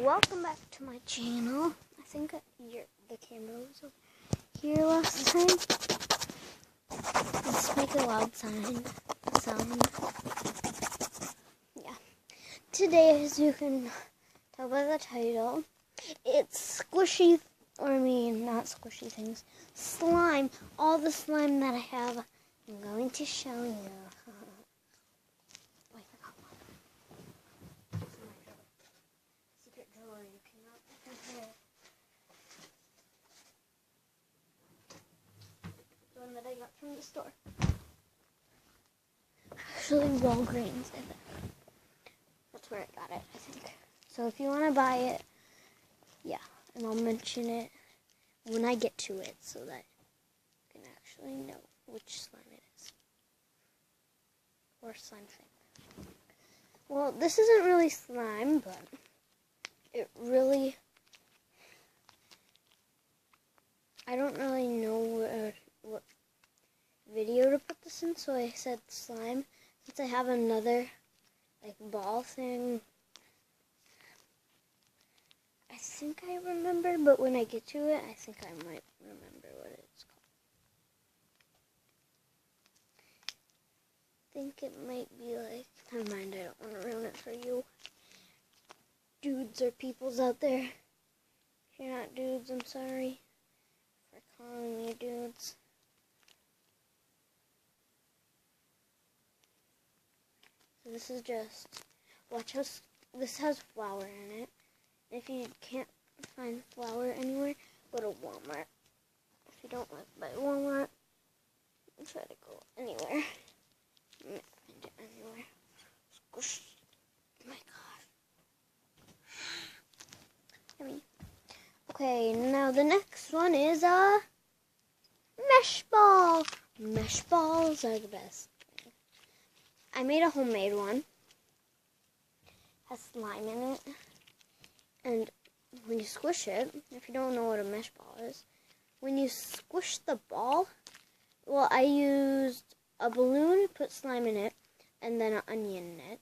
welcome back to my channel. I think the camera was over here last time. Let's make a loud sound. Yeah. Today, as you can tell by the title, it's squishy, not squishy things, slime. All the slime that I have, I'm going to show you. You cannot compare. The one that I got from the store. Actually, Walgreens, I think. That's where I got it, I think. So if you want to buy it, yeah, and I'll mention it when I get to it so that you can actually know which slime it is. Or slime thing. Well, this isn't really slime, but it really, I don't really know what video to put this in, so I said slime. Since I have another, ball thing, I think I remember, but when I get to it, I think I might remember what it's called. I think it might be never mind, I don't want to ruin it for you. Dudes or peoples out there. If you're not dudes, I'm sorry for calling you dudes. So this is just, watch how, this has flour in it. If you can't find flour anywhere, go to Walmart. If you don't live by Walmart, try to go anywhere. You might find it anywhere. Squish. Oh my God. Okay, now the next one is a mesh ball. Mesh balls are the best. I made a homemade one. Has slime in it. And when you squish it, if you don't know what a mesh ball is, when you squish the ball, well, I used a balloon, put slime in it, and then an onion in it,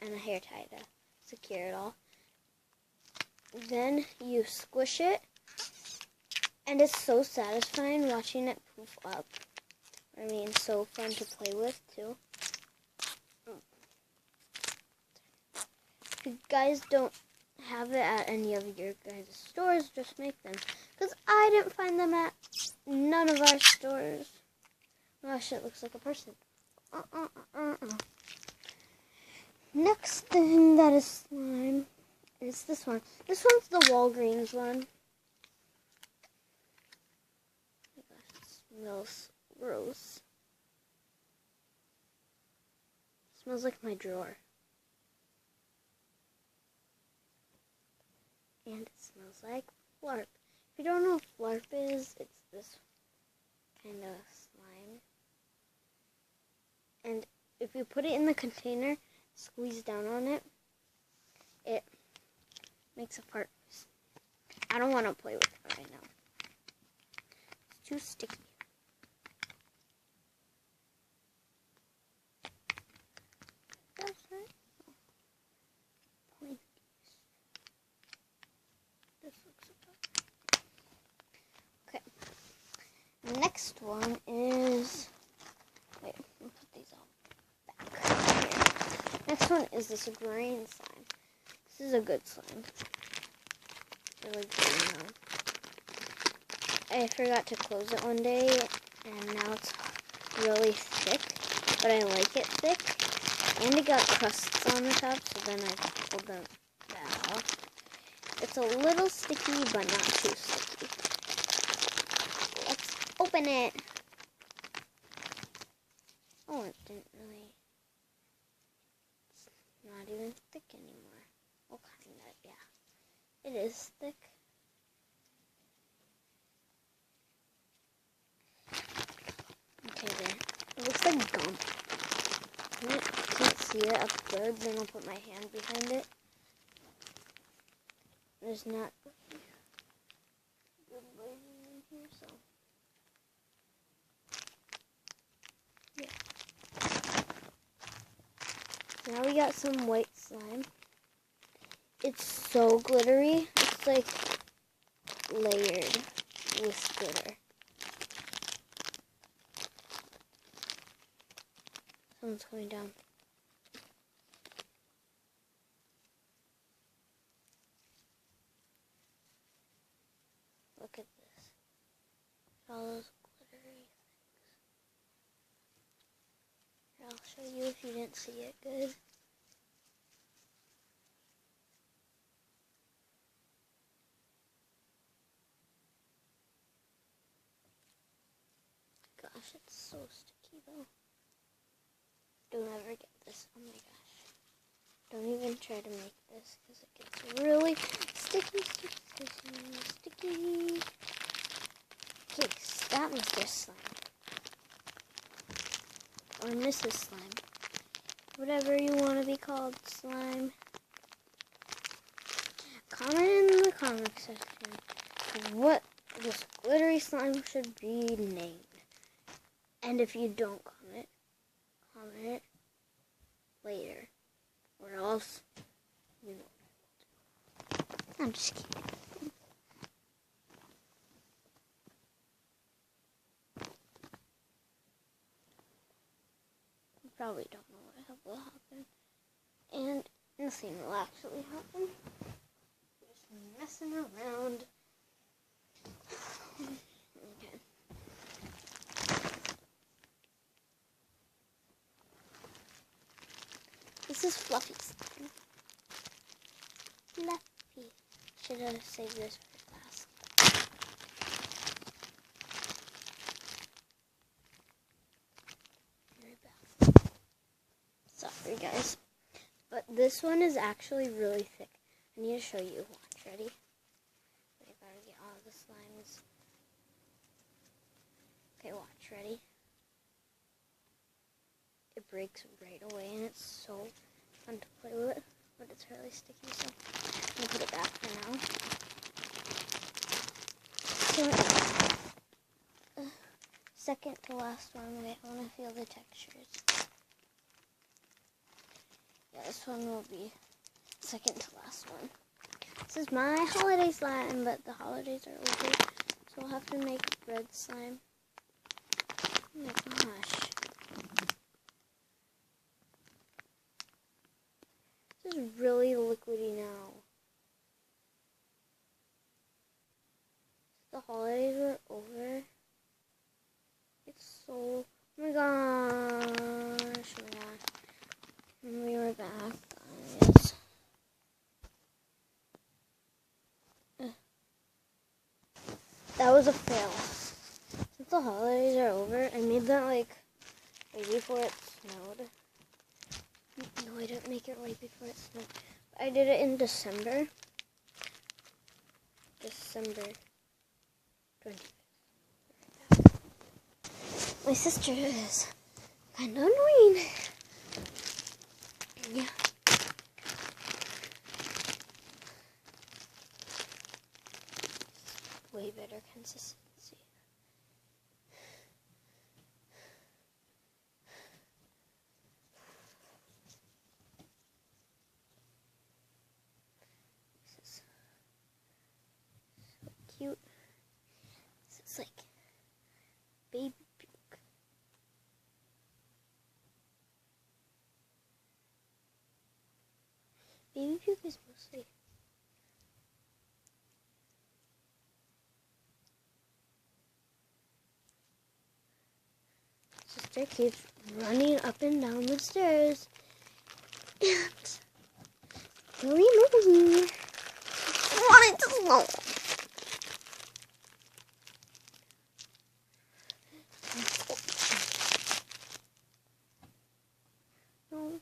and a hair tie to secure it all. Then you squish it, and it's so satisfying watching it poof up. So fun to play with, too. If you guys don't have it at any of your guys' stores, just make them. Because I didn't find them at none of our stores. Gosh, it looks like a person. Next thing that is slime is this one. This one's the Walgreens one. Oh my gosh, it smells gross. It smells like my drawer. And it smells like Flarp. If you don't know what Flarp is, it's this kind of slime. And if you put it in the container, squeeze down on it, it makes a fart. I don't want to play with it right now. It's too sticky. That's right. This looks about. Okay. Next one is. Wait, I'll put these all back here. Next one is this green slime. This is a good slime. Really green now. I forgot to close it one day, and now it's really thick, but I like it thick. And it got crusts on the top, so then I pulled that off. It's a little sticky, but not too sticky. Let's open it. Oh, it didn't really. It's not even thick anymore. Well, kind of, yeah. It is thick. Okay, there. It looks like gum. You can't see it up good, then I'll put my hand behind it. There's not good lighting in here, so. Yeah. Now we got some white slime. It's so glittery. It's like layered with glitter. Someone's coming down. Look at this. All those glittery things. Here, I'll show you if you didn't see it good. Gosh, it's so sticky though. Don't ever get this. Oh my gosh. Don't even try to make this because it gets really sticky. Okay, that was just slime. Or Mrs. Slime. Whatever you want to be called, slime. Comment in the comment section what this glittery slime should be named. And if you don't comment it later. Or else, you know what I will do. I'm just kidding. You probably don't know what will happen. And nothing will actually happen. Just messing around. Okay. This is Fluffy slime. Fluffy. Should have saved this for last. Very bad. Sorry guys. But this one is actually really thick. I need to show you. Watch, ready? I gotta get all the slimes. Okay, watch, ready? It breaks right away and it's so fun to play with, but it's really sticky, so I'm gonna put it back for now. So, second to last one, wait, I wanna feel the textures. Yeah, this one will be second to last one. This is my holiday slime, but the holidays are over, so I'll have to make red slime. Oh my gosh. This is really liquidy now. The holidays are over. It's so... Oh my gosh. Oh my gosh. And we were back, guys. That was a fail. Since the holidays are over, I made that like right before it snowed. No, I didn't make it right before it snowed. I did it in December. December 25th. My sister is kind of annoying. Yeah. Way better consistency. This is so cute. This is like baby puke. Baby puke is mostly sister keeps running up and down the stairs and really moving. I want it to slow. No.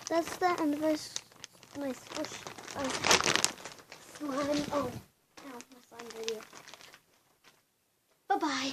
That's the end of my squish slime. Oh, my slime video. Bye-bye.